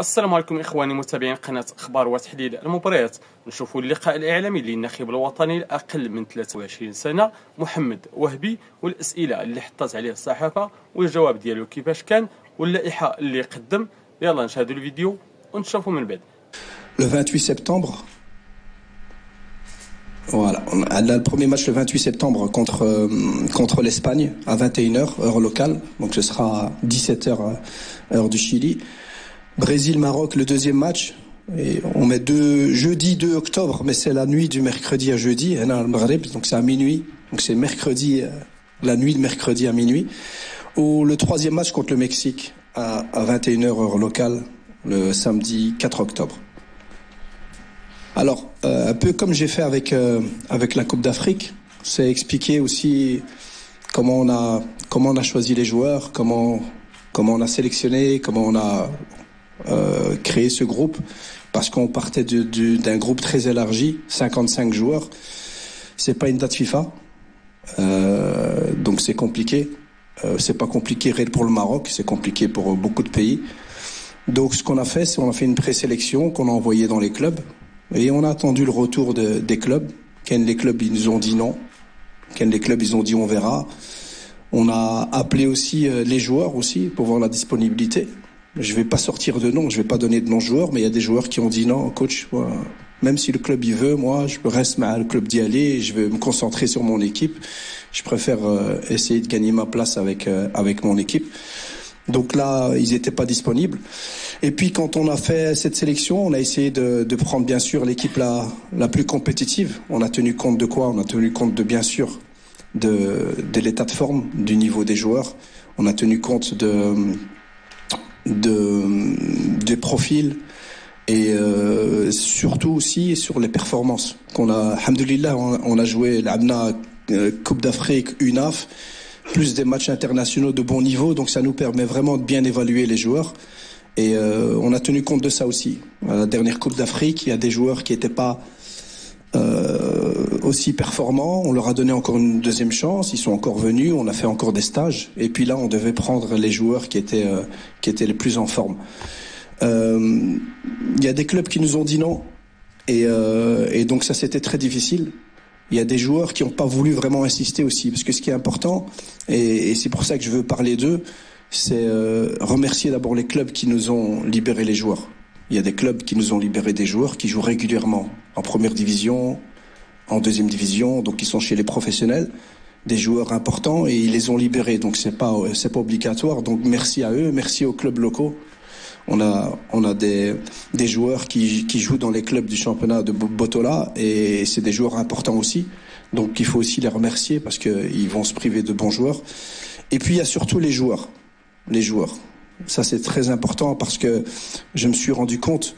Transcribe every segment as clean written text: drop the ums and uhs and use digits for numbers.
السلام عليكم إخواني متابعين قناة أخبار وتحليل المباريات. نشوفوا اللقاء الإعلامي للناخب الوطني الأقل من 23 سنة محمد وهبي، والأسئلة اللي حطت عليه الصحافة والجواب ديالو كيفاش كان واللائحة اللي قدم. يلا نشاهدوا الفيديو ونشوفوا من بعد. Le 28 septembre. Voilà, on a le premier match le 28 septembre contre l'Espagne à 21h heure locale, donc ce sera 17h heure du Chili. Brésil-Maroc le deuxième match, et on met jeudi 2 octobre, mais c'est la nuit du mercredi à jeudi, donc c'est à minuit, donc c'est mercredi, la nuit de mercredi à minuit. Ou le troisième match contre le Mexique à 21h heure locale le samedi 4 octobre. Alors, un peu comme j'ai fait avec la Coupe d'Afrique, c'est expliquer aussi comment on a choisi les joueurs, comment on a sélectionné, comment on a créé ce groupe, parce qu'on partait d'un groupe très élargi, 55 joueurs. C'est pas une date FIFA, donc c'est compliqué. C'est pas compliqué pour le Maroc, c'est compliqué pour beaucoup de pays. Donc ce qu'on a fait, c'est on a fait une présélection qu'on a envoyée dans les clubs. Et on a attendu le retour des clubs. Les clubs, ils nous ont dit non. Les clubs, ils ont dit on verra. On a appelé aussi les joueurs aussi pour voir la disponibilité. Je vais pas sortir de nom, je vais pas donner de nom joueurs, mais il y a des joueurs qui ont dit non, coach, même si le club il veut, moi, je reste à le club d'y aller, je vais me concentrer sur mon équipe. Je préfère essayer de gagner ma place avec mon équipe. Donc là, ils étaient pas disponibles. Et puis quand on a fait cette sélection, on a essayé de prendre bien sûr l'équipe la plus compétitive. On a tenu compte de quoi? On a tenu compte de bien sûr de l'état de forme, du niveau des joueurs. On a tenu compte des profils et surtout aussi sur les performances qu'on a. Alhamdoulilah, on a joué l'Amna Coupe d'Afrique, UNAF, plus des matchs internationaux de bon niveau, donc ça nous permet vraiment de bien évaluer les joueurs. Et on a tenu compte de ça aussi. À la dernière Coupe d'Afrique, il y a des joueurs qui n'étaient pas aussi performants. On leur a donné encore une deuxième chance. Ils sont encore venus. On a fait encore des stages. Et puis là, on devait prendre les joueurs qui étaient les plus en forme. Il y a des clubs qui nous ont dit non. Et donc ça, c'était très difficile. Il y a des joueurs qui n'ont pas voulu vraiment insister aussi. Parce que ce qui est important, et c'est pour ça que je veux parler d'eux, c'est remercier d'abord les clubs qui nous ont libéré les joueurs. Il y a des clubs qui nous ont libéré des joueurs qui jouent régulièrement en première division, en deuxième division, donc ils sont chez les professionnels, des joueurs importants, et ils les ont libérés. Donc c'est pas obligatoire. Donc merci à eux, merci aux clubs locaux. On a des joueurs qui jouent dans les clubs du championnat de Botola, et c'est des joueurs importants aussi. Donc il faut aussi les remercier parce qu'ils vont se priver de bons joueurs. Et puis il y a surtout les joueurs. Les joueurs. Ça c'est très important parce que je me suis rendu compte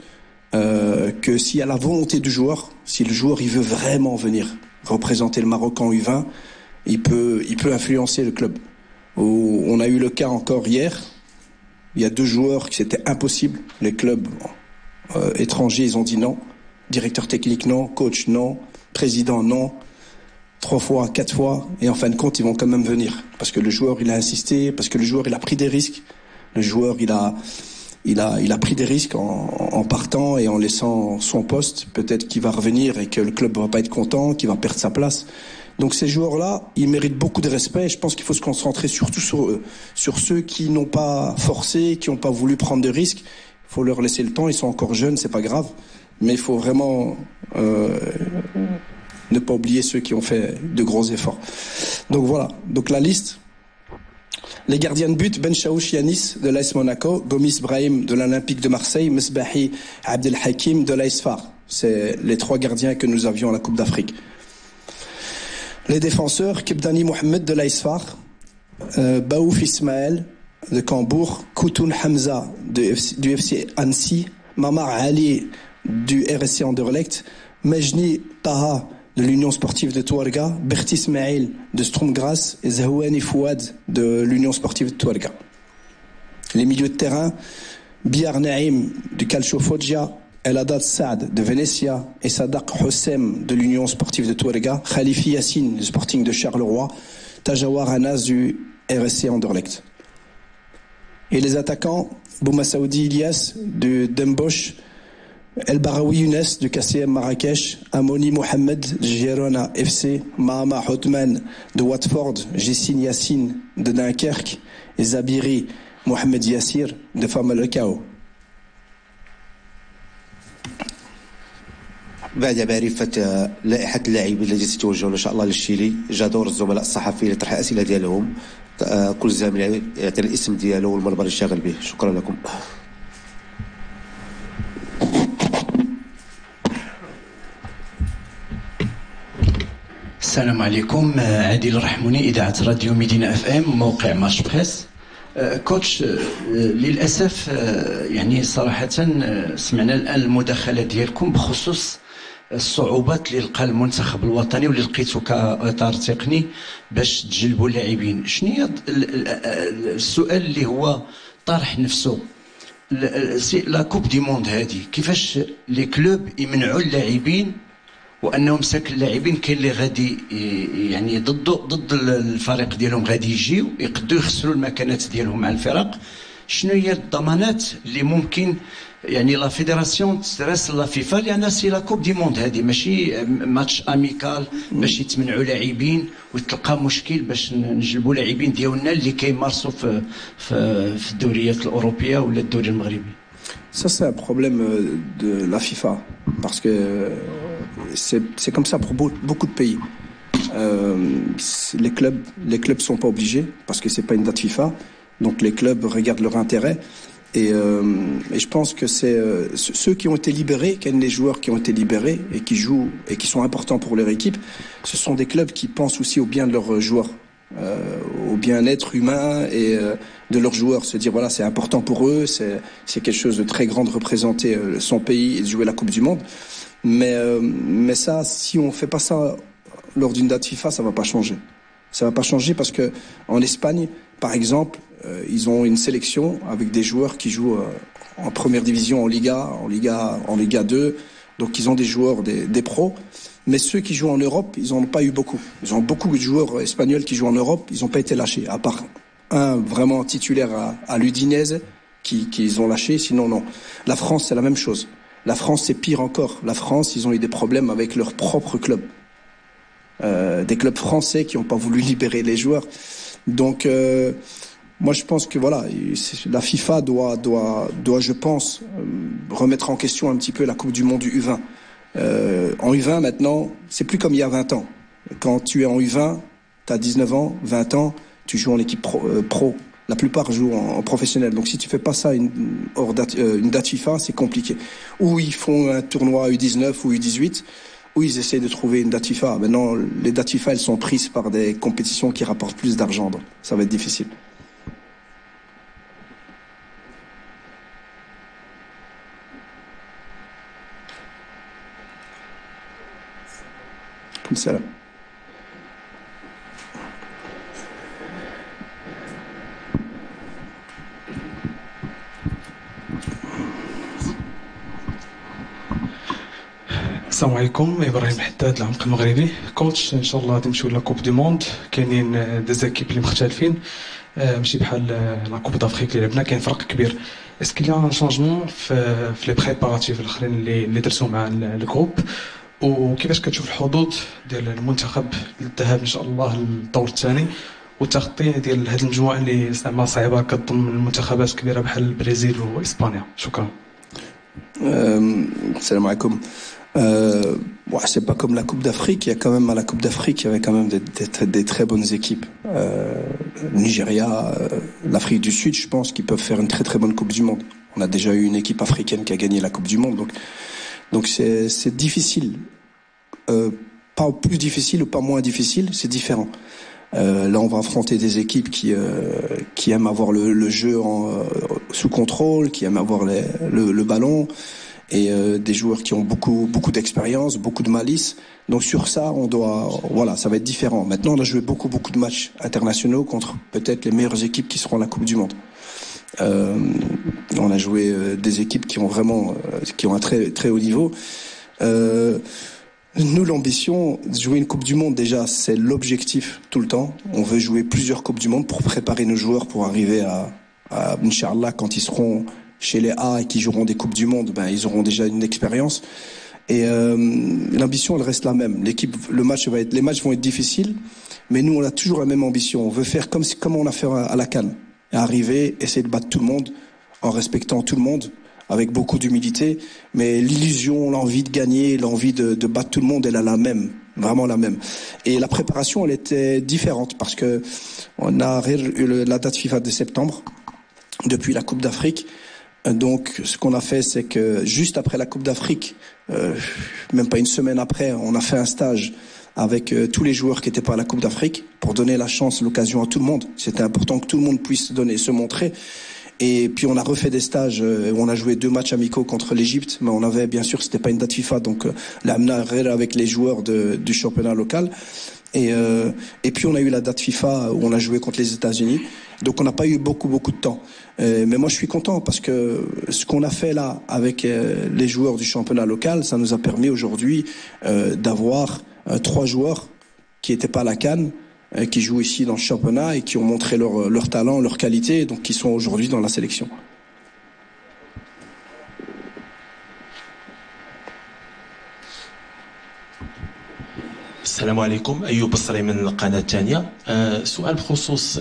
que s'il y a la volonté du joueur, si le joueur il veut vraiment venir représenter le Maroc en U20, il peut influencer le club. On a eu le cas encore hier. Il y a 2 joueurs qui c'était impossible. Les clubs étrangers, ils ont dit non. Directeur technique non, coach non, président non. 3 fois, 4 fois, et en fin de compte, ils vont quand même venir. Parce que le joueur, il a insisté, parce que le joueur, il a pris des risques. Le joueur, il a pris des risques en partant et en laissant son poste. Peut-être qu'il va revenir et que le club va pas être content, qu'il va perdre sa place. Donc ces joueurs-là, ils méritent beaucoup de respect, et je pense qu'il faut se concentrer surtout sur eux. Sur ceux qui n'ont pas forcé, qui n'ont pas voulu prendre de risques. Il faut leur laisser le temps, ils sont encore jeunes, c'est pas grave. Mais il faut vraiment ne pas oublier ceux qui ont fait de gros efforts. Donc voilà, donc la liste. Les gardiens de but, Ben Chaouch Yanis de l'AS Monaco, Gomis Brahim de l'Olympique de Marseille, Mesbahi Abdelhakim de l'AS Far. C'est les 3 gardiens que nous avions à la Coupe d'Afrique. Les défenseurs, Kebdani Mohamed de l'AS Far, Baouf Ismaël de Cambourg, Koutoun Hamza du FC Annecy, Mamar Ali du RSC Anderlecht, Majni Taha de l'Union sportive de Touarega, Berti Ismail de Stromgras et Zahouani Fouad de l'Union sportive de Touarega. Les milieux de terrain, Biar Naïm du Calcio Foggia, El Haddad Saad de Venezia et Sadaq Hossem de l'Union sportive de Touarega, Khalifi Yassine du Sporting de Charleroi, Tajawar Anas du RSC Anderlecht. Et les attaquants, Bouma Saoudi Ilyas de Dembosch, El Baraoui Younes de KCM Marrakech, Amoni Mohamed de Girona FC, Mahama Houtman de Watford, Jessine Yassine de Dunkerque et Zabiri Mohamed Yassir de Famalicão. بعد معرفة لائحة اللاعبين الذين سيتوجهون إن شاء الله للشيلي جاء دور الزملاء الصحفيين لطرح الأسئلة ديالهم كل زميل يعطي الاسم ديالو والمنبر اللي شاغل به. شكرا لكم. السلام عليكم. عادل الرحموني، إذاعة راديو مدينة اف ام، موقع مارش بريس. كوتش، للأسف يعني صراحة سمعنا الآن المداخلة ديالكم بخصوص الصعوبات اللي لقى المنتخب الوطني واللي لقيتو كإطار تقني باش تجلبوا اللاعبين. شنو هي السؤال اللي هو طرح نفسه؟ لا كوب دي موند هذه كيفاش لي كلوب يمنعوا اللاعبين وانهم ساك اللاعبين كاين اللي غادي يعني ضد الفريق ديالهم غادي يجيو يقدروا يخسروا المكانات ديالهم مع الفرق؟ شنو هي الضمانات اللي ممكن يعني لا فيدراسيون تراسل لا فيفا، لان سي لا كوب دي موند هذه ماشي ماتش اميكال باش يتمنعوا لاعبين وتلقى مشكل باش نجلبوا لاعبين ديالنا اللي كيمارسوا في الدوريات الاوروبيه ولا الدوري المغربي. Ça, c'est un problème de la FIFA, parce que c'est comme ça pour beaucoup de pays. Les clubs sont pas obligés, parce que c'est pas une date FIFA, donc les clubs regardent leur intérêt. Et je pense que c'est ceux qui ont été libérés, les joueurs qui ont été libérés et qui jouent et qui sont importants pour leur équipe, ce sont des clubs qui pensent aussi au bien de leurs joueurs. Au bien-être humain et de leurs joueurs, se dire voilà, c'est important pour eux, c'est quelque chose de très grand de représenter son pays et de jouer la Coupe du Monde, mais ça, si on fait pas ça lors d'une date FIFA, ça va pas changer parce que en Espagne, par exemple, ils ont une sélection avec des joueurs qui jouent en première division, en Liga 2, donc ils ont des joueurs, des pros. Mais ceux qui jouent en Europe, ils n'en ont pas eu beaucoup. Ils ont beaucoup de joueurs espagnols qui jouent en Europe, ils n'ont pas été lâchés. À part un vraiment titulaire à l'Udinese qu'ils ont lâché, sinon non. La France, c'est la même chose. La France, c'est pire encore. La France, ils ont eu des problèmes avec leur propre club. Des clubs français qui n'ont pas voulu libérer les joueurs. Donc, moi, je pense que voilà, la FIFA doit, je pense, remettre en question un petit peu la Coupe du Monde du U20. En U20 maintenant, c'est plus comme il y a 20 ans. Quand tu es en U20, tu as 19 ans, 20 ans, tu joues en équipe pro. La plupart jouent en professionnel. Donc si tu fais pas ça une date FIFA, c'est compliqué. Ou ils font un tournoi U19 ou U18, ou ils essaient de trouver une date FIFA. Maintenant, les dates FIFA, elles sont prises par des compétitions qui rapportent plus d'argent. Donc ça va être difficile. السلام. السلام عليكم. ابراهيم حداد، العمق المغربي. كوتش، ان شاء الله غادي نمشيو لا كوب دي موند، كاينين دي زيكيب اللي مختلفين، ماشي بحال لا كوب دافريك اللي لعبنا، كاين فرق كبير. اسكو لي ان شونجمون في لي بريباراتيف الاخرين اللي درتو مع الجروب، وكيفاش كتشوف الحظوظ ديال المنتخب للذهاب ان شاء الله للدور الثاني والتغطيه ديال هذه المجموعه اللي زعما صعيبه كتضم المنتخبات كبيره بحال البرازيل واسبانيا؟ شكرا. السلام عليكم. C'est pas comme la Coupe d'Afrique. Il y a quand même à la Coupe d'Afrique, il y avait quand même des très bonnes équipes. Nigeria, l'Afrique du Sud, je pense qu'ils peuvent faire une très très bonne Coupe du Monde. On a déjà eu une équipe africaine qui a gagné la Coupe du Monde, donc c'est difficile. Pas plus difficile ou pas moins difficile, c'est différent. Là, on va affronter des équipes qui aiment avoir le jeu sous contrôle, qui aiment avoir le ballon. Et des joueurs qui ont beaucoup d'expérience, beaucoup de malice. Donc sur ça, ça va être différent. Maintenant, on a joué beaucoup de matchs internationaux contre peut-être les meilleures équipes qui seront à la Coupe du Monde. On a joué des équipes qui ont un très très haut niveau. Nous, l'ambition de jouer une Coupe du Monde, déjà, c'est l'objectif tout le temps. On veut jouer plusieurs Coupes du Monde pour préparer nos joueurs pour arriver Inch'Allah, quand ils seront chez les A et qui joueront des Coupes du Monde, ils auront déjà une expérience. Et l'ambition, elle reste la même. Les matchs vont être difficiles, mais nous, on a toujours la même ambition. On veut faire comme on a fait à la CAN. Arriver, essayer de battre tout le monde, en respectant tout le monde, avec beaucoup d'humilité. Mais l'illusion, l'envie de gagner, l'envie de battre tout le monde, elle a la même. Vraiment la même. Et la préparation, elle était différente, parce que on a eu la date FIFA de septembre, depuis la Coupe d'Afrique. Donc, ce qu'on a fait, c'est que juste après la Coupe d'Afrique, même pas une semaine après, on a fait un stage avec tous les joueurs qui étaient pas à la Coupe d'Afrique pour donner la chance, l'occasion à tout le monde. C'était important que tout le monde puisse se montrer. Et puis on a refait des stages où on a joué 2 matchs amicaux contre l'Égypte, mais on avait, bien sûr, c'était pas une date FIFA, donc l'Amna avec les joueurs du championnat local. Et puis on a eu la date FIFA où on a joué contre les États-Unis. Donc on n'a pas eu beaucoup de temps. Mais moi je suis content, parce que ce qu'on a fait là avec les joueurs du championnat local, ça nous a permis aujourd'hui d'avoir 3 joueurs qui étaient pas à la CAN, qui jouent ici dans le championnat et qui ont montré leur talent, leur qualité, donc qui sont aujourd'hui dans la sélection. السلام عليكم. ايوب الصري من القناه الثانيه. سؤال بخصوص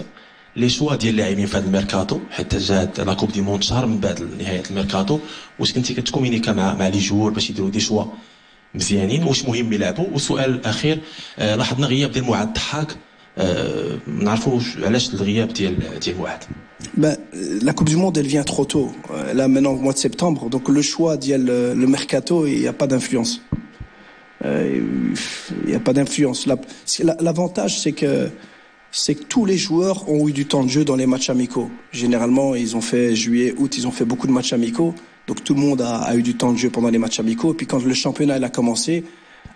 لي شوا ديال اللاعبين في هذا الميركاتو، حتى جات لا كوب دي موند شهر من بعد نهايه الميركاتو. واش كنتي كتكومينيكا مع لي جوور باش يديروا دي شوا مزيانين، واش مهم يلعبوا؟ والسؤال الاخير، لاحظنا غياب ديال معاد الضحاك، نعرفوا علاش الغياب ديال معاد؟ La Coupe du Monde, elle vient trop tôt. Là, maintenant, au mois de septembre. Donc, le choix, le mercato, il n'y a pas d'influence. Il n'y a pas d'influence. L'avantage, c'est que tous les joueurs ont eu du temps de jeu dans les matchs amicaux. Généralement, ils ont fait juillet, août, ils ont fait beaucoup de matchs amicaux. Donc, tout le monde a eu du temps de jeu pendant les matchs amicaux. Et puis, quand le championnat il a commencé,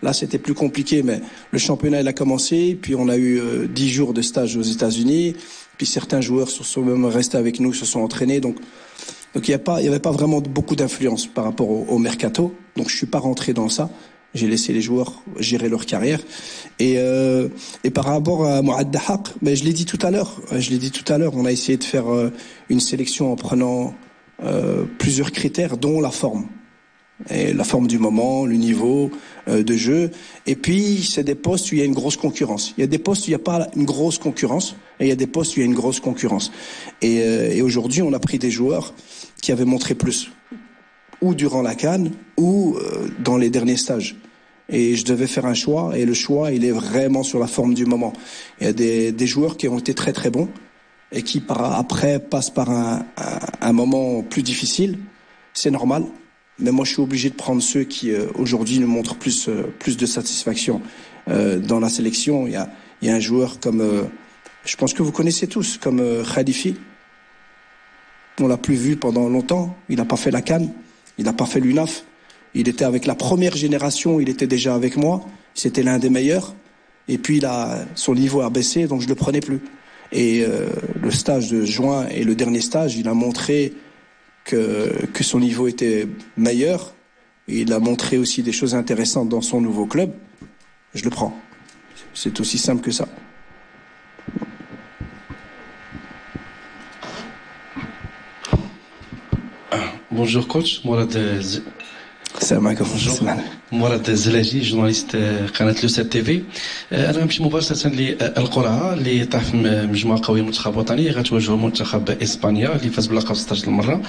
là, c'était plus compliqué, mais le championnat il a commencé. Puis, on a eu 10 jours de stage aux États-Unis. Puis, certains joueurs sont même restés avec nous, se sont entraînés. Donc il y avait pas vraiment beaucoup d'influence par rapport au mercato. Donc, je suis pas rentré dans ça. J'ai laissé les joueurs gérer leur carrière. Et par rapport à Mouad Dahak, je l'ai dit tout à l'heure, on a essayé de faire une sélection en prenant plusieurs critères, dont la forme. Et la forme du moment, le niveau de jeu. Et puis, c'est des postes où il y a une grosse concurrence. Il y a des postes où il n'y a pas une grosse concurrence, et il y a des postes où il y a une grosse concurrence. Et aujourd'hui, on a pris des joueurs qui avaient montré plus, ou durant la CAN, ou dans les derniers stages. Et je devais faire un choix, et le choix, il est vraiment sur la forme du moment. Il y a des joueurs qui ont été très très bons, et qui après passent par un moment plus difficile. C'est normal. Mais moi, je suis obligé de prendre ceux qui, aujourd'hui, nous montrent plus de satisfaction. Dans la sélection, il y a un joueur comme, je pense que vous connaissez tous, comme Khalifi. On l'a plus vu pendant longtemps. Il n'a pas fait la CAN. Il n'a pas fait l'UNAF. Il était avec la première génération. Il était déjà avec moi. C'était l'un des meilleurs. Et puis, son niveau a baissé, donc je le prenais plus. Et le stage de juin et le dernier stage, il a montré que son niveau était meilleur. Il a montré aussi des choses intéressantes dans son nouveau club. Je le prends. C'est aussi simple que ça. Bonjour coach, Mourad. السلام عليكم. مراد الزلاجي جورناليست قناه لوسات تي في. انا نمشي مباشره للقرعه اللي طاح في مجموعه قويه منتخب وطني غتواجهوا منتخب اسبانيا اللي فاز باللقب 16 المره،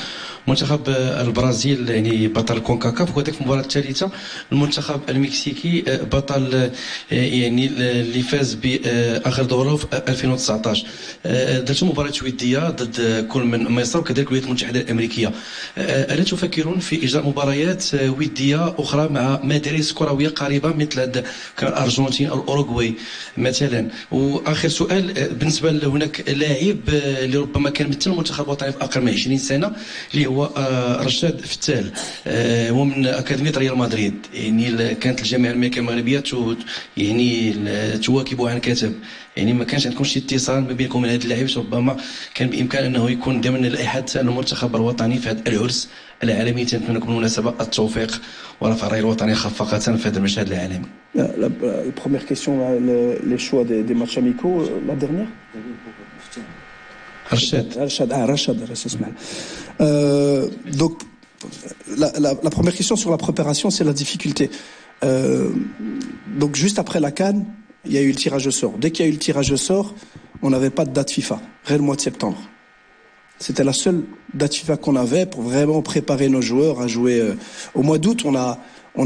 منتخب البرازيل يعني بطل كونكاكاف، وهذاك في المباراه الثالثه المنتخب المكسيكي بطل يعني اللي فاز باخر دوره في 2019. درتوا مباراه وديه ضد كل من مصر وكذلك الولايات المتحده الامريكيه. الا تفكرون في اجراء مباريات وديه اخرى مع مدارس كرويه قريبه مثل الارجنتين او الاوروغواي مثلا؟ واخر سؤال، بالنسبه لهناك لاعب اللي ربما كان مثل المنتخب الوطني في اقل من 20 سنه اللي هو رشاد فتال، هو من اكاديميه ريال مدريد، يعني كانت الجامعه الملكيه المغربيه يعني تواكبوا عن كتب، يعني ما كانش عندكم شي اتصال ما بينكم من هذا اللاعب؟ ربما كان بامكان انه يكون ضمن لائحه المنتخب الوطني في هذا العرس العالمي. تنتمنى لكم بالمناسبه التوفيق ورفع الرايه الوطنيه خفاقه في هذا المشهد العالمي. La première question, les choix des matchs amicaux, la dernière. Rachad. Donc, la première question sur la préparation, c'est la difficulté. Donc, juste après la CAN, il y a eu le tirage au sort. Dès qu'il y a eu le tirage au sort, on n'avait pas de date FIFA, rien le mois de septembre. C'était la seule date FIFA qu'on avait pour vraiment préparer nos joueurs à jouer. Au mois d'août, on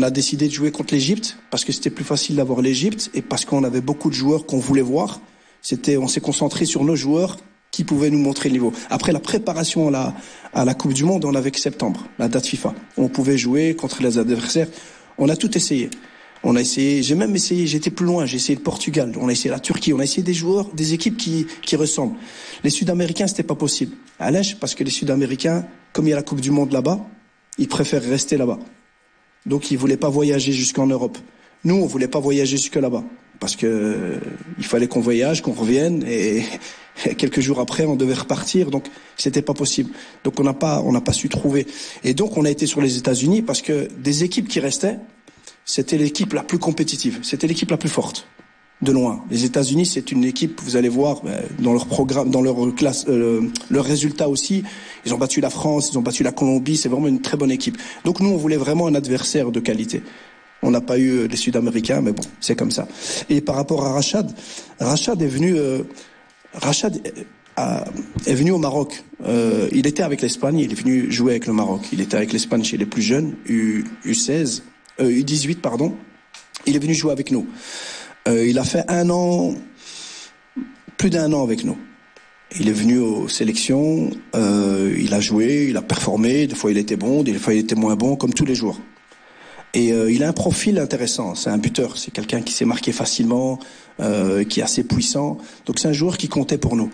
a décidé de jouer contre l'Égypte parce que c'était plus facile d'avoir l'Égypte et parce qu'on avait beaucoup de joueurs qu'on voulait voir. On s'est concentré sur nos joueurs qui pouvaient nous montrer le niveau. Après la préparation à la Coupe du Monde, on avait que septembre, la date FIFA. On pouvait jouer contre les adversaires. On a tout essayé. On a essayé, j'ai même essayé, j'étais plus loin, j'ai essayé le Portugal, on a essayé la Turquie, on a essayé des joueurs, des équipes qui ressemblent. Les Sud-Américains, c'était pas possible. À l'âge, parce que les Sud-Américains, comme il y a la Coupe du Monde là-bas, ils préfèrent rester là-bas. Donc ils voulaient pas voyager jusqu'en Europe. Nous, on voulait pas voyager jusque là-bas. Parce que il fallait qu'on voyage, qu'on revienne, et quelques jours après, on devait repartir, donc c'était pas possible. Donc on n'a pas su trouver. Et donc on a été sur les États-Unis parce que des équipes qui restaient, c'était l'équipe la plus compétitive, c'était l'équipe la plus forte, de loin. Les États-Unis, c'est une équipe, vous allez voir, dans leur programme, dans leur classe, leurs résultats aussi, ils ont battu la France, ils ont battu la Colombie, c'est vraiment une très bonne équipe. Donc nous, on voulait vraiment un adversaire de qualité. On n'a pas eu les Sud-Américains, mais bon, c'est comme ça. Et par rapport à Rachad est venu au Maroc. Il était avec l'Espagne, il est venu jouer avec le Maroc. Il était avec l'Espagne chez les plus jeunes, U18, pardon. Il est venu jouer avec nous. Il a fait plus d'1 an avec nous. Il est venu aux sélections, il a joué, il a performé, des fois il était bon, des fois il était moins bon, comme tous les jours. Et il a un profil intéressant, c'est un buteur, c'est quelqu'un qui s'est marqué facilement, qui est assez puissant, donc c'est un joueur qui comptait pour nous.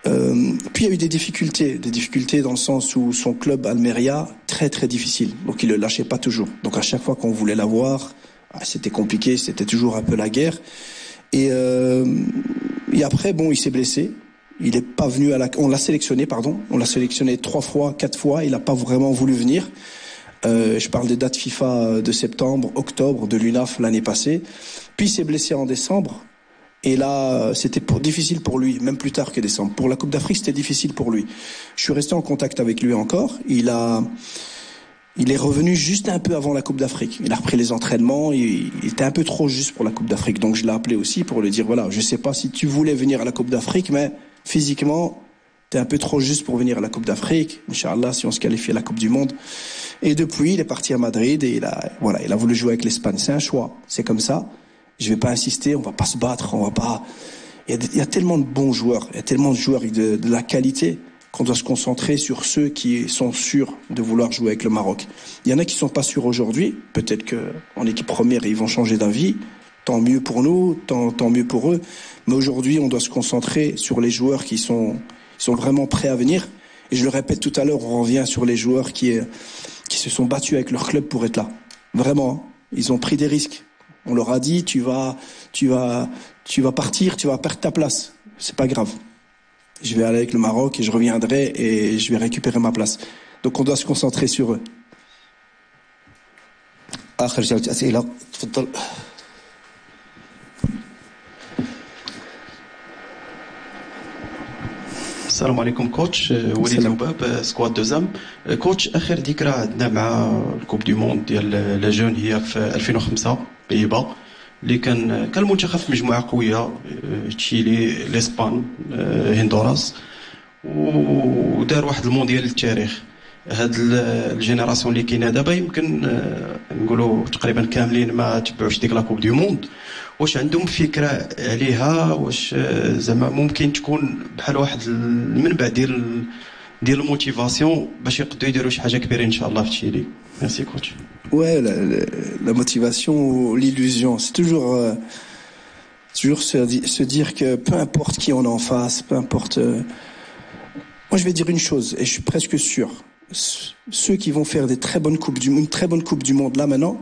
Puis il y a eu des difficultés dans le sens où son club Almeria, très très difficile, donc il le lâchait pas toujours. Donc à chaque fois qu'on voulait l'avoir, c'était compliqué, c'était toujours un peu la guerre. Et après, bon, il s'est blessé. Il est pas venu on l'a sélectionné 3 fois, 4 fois, il a pas vraiment voulu venir. Je parle des dates FIFA de septembre, octobre, de l'UNAF l'année passée. Puis il s'est blessé en décembre. Et là, c'était difficile pour lui, même plus tard que décembre. Pour la Coupe d'Afrique, c'était difficile pour lui. Je suis resté en contact avec lui encore. Il est revenu juste un peu avant la Coupe d'Afrique. Il a repris les entraînements. Il était un peu trop juste pour la Coupe d'Afrique. Donc je l'ai appelé aussi pour lui dire, voilà, je sais pas si tu voulais venir à la Coupe d'Afrique, mais physiquement, t'es un peu trop juste pour venir à la Coupe d'Afrique. Inch'Allah, si on se qualifie à la Coupe du Monde. Et depuis, il est parti à Madrid et il a voulu jouer avec l'Espagne. C'est un choix. C'est comme ça. Je vais pas insister. On va pas se battre. Il y a tellement de bons joueurs. Il y a tellement de joueurs avec de la qualité qu'on doit se concentrer sur ceux qui sont sûrs de vouloir jouer avec le Maroc. Il y en a qui sont pas sûrs aujourd'hui. Peut-être que en équipe première, ils vont changer d'avis. Tant mieux pour nous, tant mieux pour eux. Mais aujourd'hui, on doit se concentrer sur les joueurs qui sont vraiment prêts à venir. Et je le répète tout à l'heure, on revient sur les joueurs qui se sont battus avec leur club pour être là. Vraiment, ils ont pris des risques. On leur a dit, tu vas partir, tu vas perdre ta place. C'est pas grave. Je vais aller avec le Maroc et je reviendrai et je vais récupérer ma place. Donc on doit se concentrer sur eux. آخر جولة أسئلة تفضل. السلام عليكم كوتش وليد لوباب سكواد دوزام كوتش اخر ذكرى عندنا مع الكوب دي موند ديال لا جون هي في 2005 بيبا اللي كان المنتخب في مجموعه قويه تشيلي الاسبان هندوراس ودار واحد المونديال للتاريخ. هاد الجينيراسيون اللي كاينه دابا يمكن نقولوا تقريبا كاملين ما تبعوش ديك لا كوب دي موند. واش عندهم فكره عليها؟ واش زعما ممكن تكون بحال واحد المنبع ديال الموتيفاسيون باش يقدروا يديروا شي حاجه كبيره ان شاء الله في تشيلي؟ ميرسي كوتش. Ouais, la motivation, l'illusion, c'est toujours se dire que peu importe qui on est en face, peu importe. Moi, je vais dire une chose et je suis presque sûr. Ceux qui vont faire une très bonne coupe du monde là maintenant,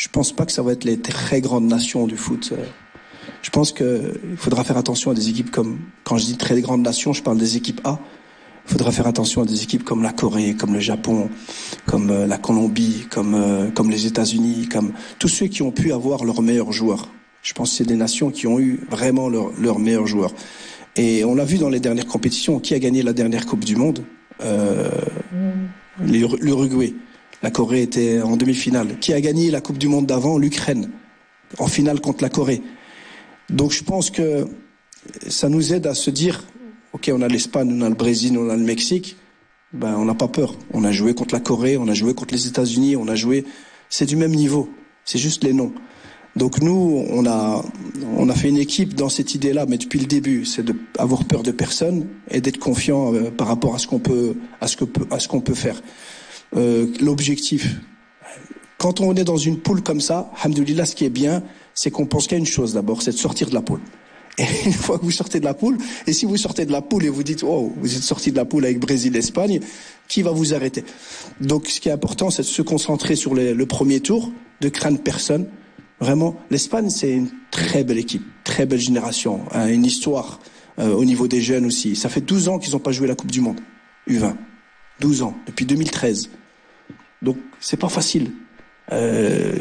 je pense pas que ça va être les très grandes nations du foot. Je pense que il faudra faire attention à des équipes comme, quand je dis très grandes nations, je parle des équipes A. Il faudra faire attention à des équipes comme la Corée, comme le Japon, comme la Colombie, comme les États-Unis, comme tous ceux qui ont pu avoir leurs meilleurs joueurs. Je pense que c'est des nations qui ont eu vraiment leurs meilleurs joueurs. Et on l'a vu dans les dernières compétitions. Qui a gagné la dernière Coupe du Monde? L'Uruguay. La Corée était en demi-finale. Qui a gagné la Coupe du Monde d'avant? L'Ukraine. En finale contre la Corée. Donc je pense que ça nous aide à se dire, ok, on a l'Espagne, on a le Brésil, on a le Mexique. Ben, on n'a pas peur. On a joué contre la Corée, on a joué contre les États-Unis, on a joué. C'est du même niveau. C'est juste les noms. Donc nous, on a fait une équipe dans cette idée-là, mais depuis le début, c'est d'avoir peur de personne et d'être confiant par rapport à ce qu'on peut faire. L'objectif. Quand on est dans une poule comme ça, alhamdoulilah, ce qui est bien, c'est qu'on pense qu'à une chose d'abord, c'est de sortir de la poule. Et une fois que vous sortez de la poule, et si vous sortez de la poule et vous dites, oh, vous êtes sorti de la poule avec Brésil, Espagne, qui va vous arrêter? Donc, ce qui est important, c'est de se concentrer sur le premier tour, de craindre personne. Vraiment, l'Espagne, c'est une très belle équipe, très belle génération, hein, une histoire au niveau des jeunes aussi. Ça fait 12 ans qu'ils n'ont pas joué la Coupe du Monde, U20. 12 ans, depuis 2013. Donc, c'est pas facile.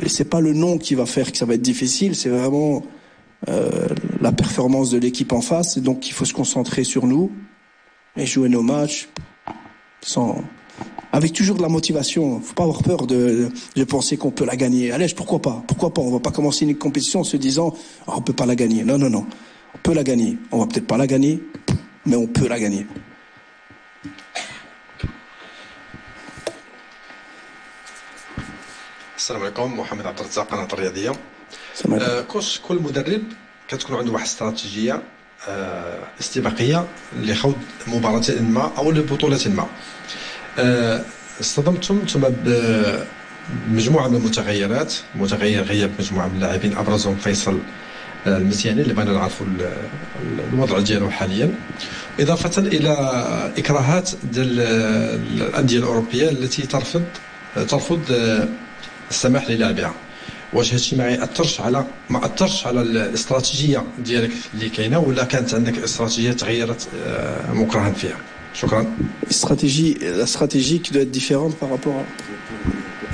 C'est pas le nom qui va faire que ça va être difficile, c'est vraiment la performance de l'équipe en face. Et donc il faut se concentrer sur nous et jouer nos matchs avec toujours de la motivation. Faut pas avoir peur de penser qu'on peut la gagner. Allez, pourquoi pas? On va pas commencer une compétition en se disant on peut pas la gagner. Non, on peut la gagner. On va peut-être pas la gagner, mais on peut la gagner. السلام عليكم. محمد عبد الرزاق، قناة الرياضية. كوش كل مدرب كتكون عنده واحد استراتيجية استباقية لخوض مباراة ما أو لبطولة ما. اصطدمتم ثم بمجموعة من المتغيرات، متغير غياب مجموعة من اللاعبين أبرزهم فيصل المزياني اللي بغينا نعرفوا الوضع ديالو حاليا، إضافة إلى إكراهات ديال الأندية الأوروبية التي ترفض السماح للاعبها. واش هادشي ما اثرش على الاستراتيجيه ديالك اللي كاينه، ولا كانت عندك استراتيجيه تغيرت مكرها فيها؟ شكرا. La stratégie qui doit être différente par rapport à...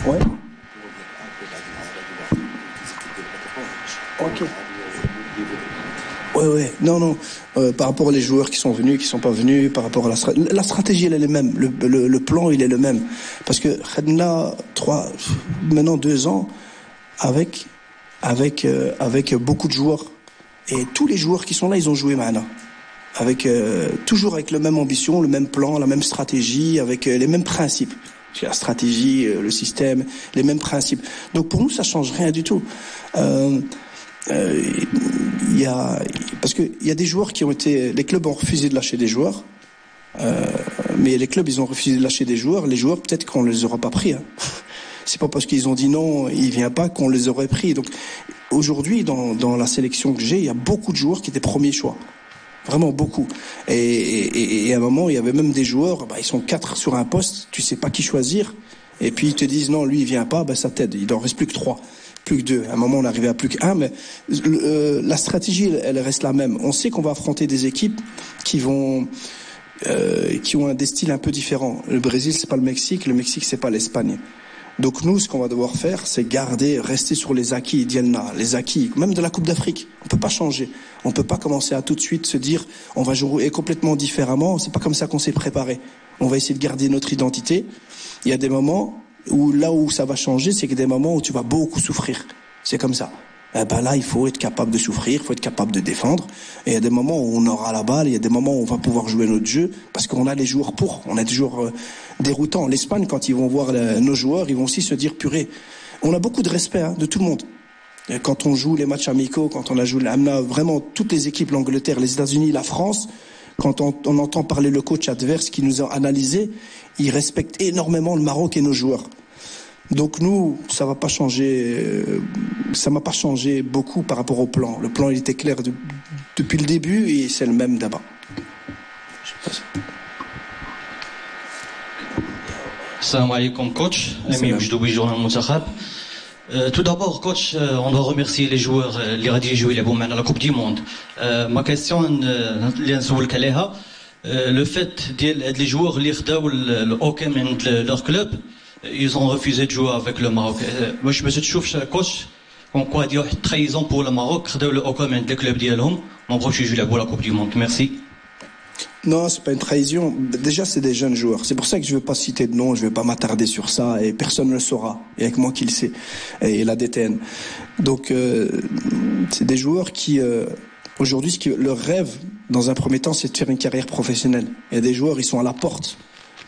Ouais. Ok. Ouais. Non. Par rapport aux joueurs qui sont venus, qui sont pas venus, par rapport à la stratégie, elle est la même. Le plan, il est le même. Parce que là, maintenant 2 ans, avec beaucoup de joueurs. Et tous les joueurs qui sont là, ils ont joué maintenant. Toujours avec la même ambition, le même plan, la même stratégie, avec les mêmes principes. La stratégie, le système, les mêmes principes. Donc pour nous, ça change rien du tout. Parce que il y a des joueurs qui ont été, les clubs ont refusé de lâcher des joueurs, mais les clubs ils ont refusé de lâcher des joueurs. Les joueurs peut-être qu'on les aura pas pris. Hein. C'est pas parce qu'ils ont dit non, il vient pas qu'on les aurait pris. Donc aujourd'hui dans la sélection que j'ai, il y a beaucoup de joueurs qui étaient premiers choix, vraiment beaucoup. Et à un moment il y avait même des joueurs, ils sont 4 sur un poste, tu sais pas qui choisir, et puis ils te disent non, lui il vient pas, ça t'aide. Il en reste plus que 3. Plus que 2. À un moment, on arrivait à plus que 1, mais la stratégie, elle reste la même. On sait qu'on va affronter des équipes qui ont un des styles un peu différents. Le Brésil, c'est pas le Mexique c'est pas l'Espagne. Donc nous, ce qu'on va devoir faire, c'est rester sur les acquis d'Yelna, les acquis, même de la Coupe d'Afrique. On peut pas changer. On peut pas commencer à tout de suite se dire, on va jouer complètement différemment. C'est pas comme ça qu'on s'est préparé. On va essayer de garder notre identité. Il y a des moments où ça va changer, c'est que des moments où tu vas beaucoup souffrir. C'est comme ça. Là, il faut être capable de souffrir, il faut être capable de défendre. Et il y a des moments où on aura la balle, il y a des moments où on va pouvoir jouer notre jeu, parce qu'on a les joueurs pour. On a des joueurs déroutants. L'Espagne, quand ils vont voir nos joueurs, ils vont aussi se dire, purée, on a beaucoup de respect de tout le monde. Et quand on joue les matchs amicaux, quand on a joué vraiment toutes les équipes, l'Angleterre, les États-Unis, la France, quand on entend parler le coach adverse qui nous a analysé, il respecte énormément le Maroc et nos joueurs. Donc nous, ça va pas changer. Ça m'a pas changé beaucoup par rapport au plan. Le plan, il était clair depuis le début et c'est le même d'abord. Salam alaikum coach, Amir Bjdoubi, journal Moutakhab. Tout d'abord, coach, on doit remercier les joueurs qui ont joué la Coupe du Monde. Ma question, le fait que les joueurs qui ont le leur club, ils ont refusé de jouer avec le Maroc. Moi, je me suis dit, coach, on croit qu'il y a une trahison pour le Maroc, le club ديالهم, on va jouer la Coupe du Monde. Merci. Non, c'est pas une trahison. Déjà, c'est des jeunes joueurs. C'est pour ça que je veux pas citer de nom, je vais pas m'attarder sur ça et personne ne le saura. Il y a que moi qui le sais et la DTN. Donc, c'est des joueurs qui aujourd'hui, leur rêve, dans un premier temps, c'est de faire une carrière professionnelle. Il y a des joueurs, ils sont à la porte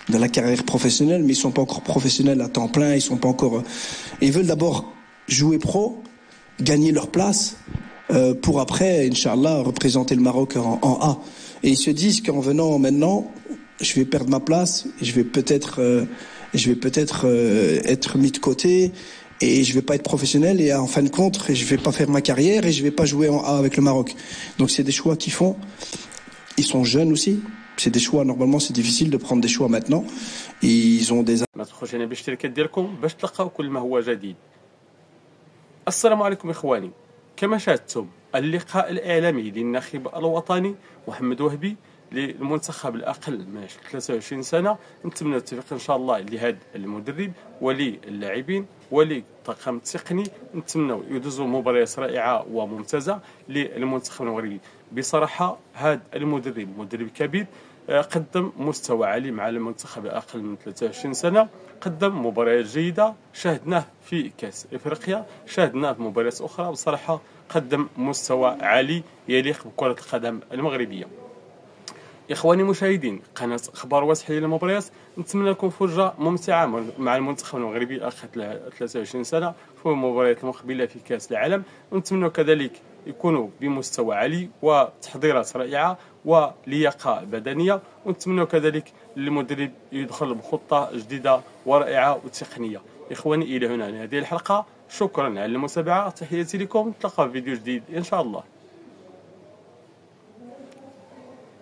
de la carrière professionnelle, mais ils sont pas encore professionnels à temps plein. Ils sont pas encore. Ils veulent d'abord jouer pro, gagner leur place, pour après, Inch'Allah, représenter le Maroc en A. Et ils se disent qu'en venant maintenant, je vais perdre ma place, je vais peut-être être mis de côté et je vais pas être professionnel et en fin de compte, je vais pas faire ma carrière et je vais pas jouer en A avec le Maroc. Donc c'est des choix qu'ils font. Ils sont jeunes aussi. C'est des choix, normalement c'est difficile de prendre des choix maintenant. Ils ont des ما تخرجوا هنا بالاشتراكات ديالكم باش تلقاو كل ما هو جديد. السلام عليكم إخواني. كما شاهدتم اللقاء الإعلامي للناخب الوطني محمد وهبي للمنتخب الأقل من 23 سنة. نتمنى التوفيق إن شاء الله لهذا المدرب وللاعبين وللطاقم التقني. نتمنى يدوزوا مباريات رائعة وممتازة للمنتخب المغربي. بصراحة هذا المدرب مدرب كبير، قدم مستوى عالي مع المنتخب الأقل من 23 سنة، قدم مباريات جيدة شاهدناه في كأس إفريقيا، شاهدناه في مباريات أخرى. بصراحة قدم مستوى عالي يليق بكرة القدم المغربية. إخواني المشاهدين قناة أخبار واسحة للمباريات، نتمنى لكم فرجة ممتعة مع المنتخب المغربي الأقل 23 سنة في المباريات المقبلة في كأس العالم. ونتمنى كذلك يكونوا بمستوى عالي وتحضيرات رائعة ولياقة بدنية. ونتمنى كذلك للمدرب يدخل بخطة جديدة ورائعة وتقنية. إخواني إلى هنا هذه الحلقة، شكرا على المتابعة، تحياتي لكم، نتلاقى في فيديو جديد إن شاء الله.